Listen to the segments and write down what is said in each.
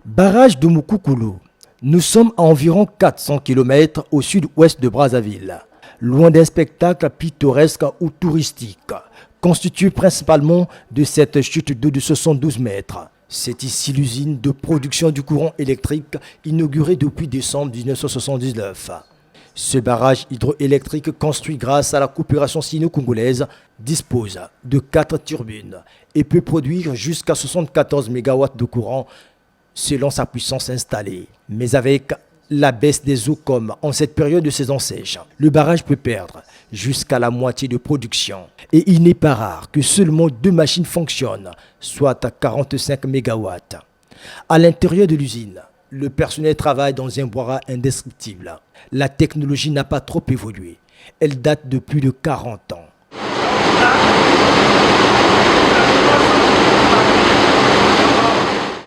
Barrage de Mukukulu. Nous sommes à environ 400 km au sud-ouest de Brazzaville, loin d'un spectacle pittoresque ou touristique, constitué principalement de cette chute d'eau de 72 mètres. C'est ici l'usine de production du courant électrique inaugurée depuis décembre 1979. Ce barrage hydroélectrique construit grâce à la coopération sino-congolaise dispose de 4 turbines et peut produire jusqu'à 74 MW de courant selon sa puissance installée. Mais avec la baisse des eaux comme en cette période de saison sèche, le barrage peut perdre jusqu'à la moitié de production. Et il n'est pas rare que seulement 2 machines fonctionnent, soit à 45 MW. À l'intérieur de l'usine, le personnel travaille dans un bois indescriptible. La technologie n'a pas trop évolué. Elle date de plus de 40 ans.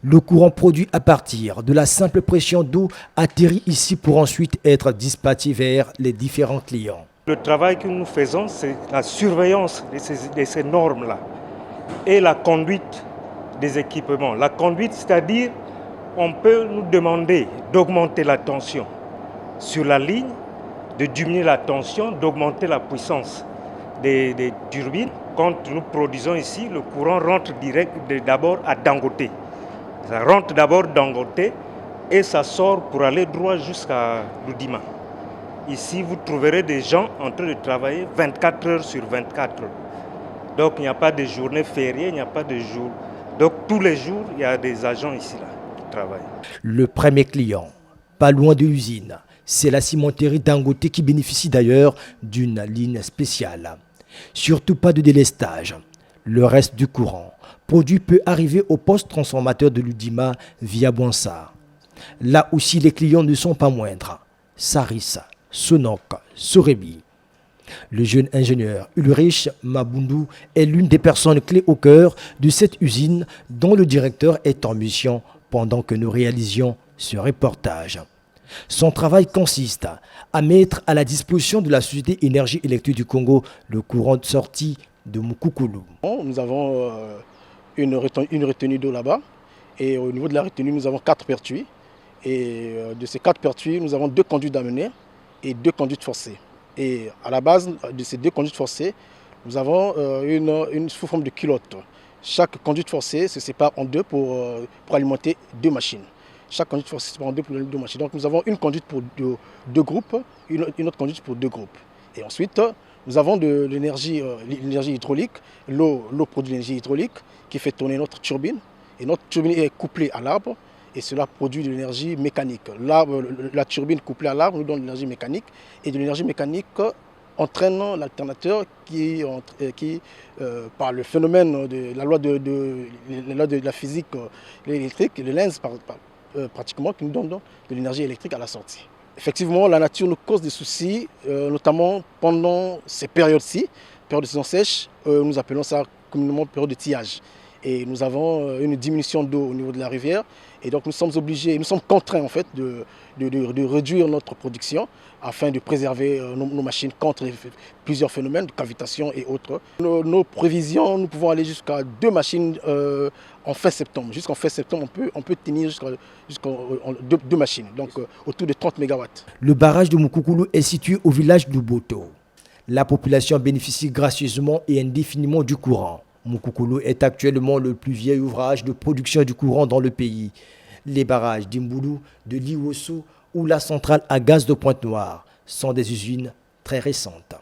Le courant produit à partir de la simple pression d'eau atterrit ici pour ensuite être dispatché vers les différents clients. Le travail que nous faisons, c'est la surveillance de ces normes-là et la conduite des équipements. La conduite, c'est-à-dire, on peut nous demander d'augmenter la tension sur la ligne, de diminuer la tension, d'augmenter la puissance des turbines. Quand nous produisons ici, le courant rentre direct d'abord à Dangote. Ça rentre d'abord Dangote et ça sort pour aller droit jusqu'à Loudima. Ici, vous trouverez des gens en train de travailler 24 heures sur 24 heures. Donc, il n'y a pas de journée fériée, il n'y a pas de jour. Donc, tous les jours, il y a des agents ici là, qui travaillent. Le premier client, pas loin de l'usine, c'est la cimenterie Dangote qui bénéficie d'ailleurs d'une ligne spéciale. Surtout pas de délestage. Le reste du courant produit peut arriver au poste transformateur de l'Udima via Bouansar. Là aussi, les clients ne sont pas moindres. Sarissa, Sonok, Sorebi. Le jeune ingénieur Ulrich Mabundu est l'une des personnes clés au cœur de cette usine dont le directeur est en mission pendant que nous réalisions ce reportage. Son travail consiste à mettre à la disposition de la Société Énergie électrique du Congo le courant de sortie de Mukukulu. Nous avons une retenue d'eau là-bas et au niveau de la retenue, nous avons 4 pertuis. Et de ces 4 pertuis, nous avons 2 conduites d'amener et 2 conduites forcées. Et à la base de ces 2 conduites forcées, nous avons une sous forme de culotte. Chaque conduite forcée se sépare en 2 pour alimenter 2 machines. Chaque conduite forcée se sépare en 2 pour alimenter 2 machines. Donc nous avons une conduite pour 2 groupes, une autre conduite pour 2 groupes. Et ensuite, nous avons de l'énergie hydraulique, l'eau produit l'énergie hydraulique qui fait tourner notre turbine. Et notre turbine est couplée à l'arbre et cela produit de l'énergie mécanique. La turbine couplée à l'arbre nous donne de l'énergie mécanique et de l'énergie mécanique entraîne l'alternateur qui par le phénomène de la loi de la physique électrique, le lens pratiquement, qui nous donne de l'énergie électrique à la sortie. Effectivement, la nature nous cause des soucis, notamment pendant ces périodes-ci, période de saison sèche, nous appelons ça communément période de tillage. Et nous avons une diminution d'eau au niveau de la rivière et donc nous sommes contraints en fait de réduire notre production afin de préserver nos machines contre plusieurs phénomènes de cavitation et autres. Nos prévisions, nous pouvons aller jusqu'à 2 machines en fin septembre. Jusqu'en fin septembre, on peut tenir jusqu'à 2 machines, donc autour de 30 MW. Le barrage de Mukukulu est situé au village d'Uboto. La population bénéficie gracieusement et indéfiniment du courant. Mukukulu est actuellement le plus vieil ouvrage de production du courant dans le pays. Les barrages d'Imbulu, de Liwosso ou la centrale à gaz de Pointe-Noire sont des usines très récentes.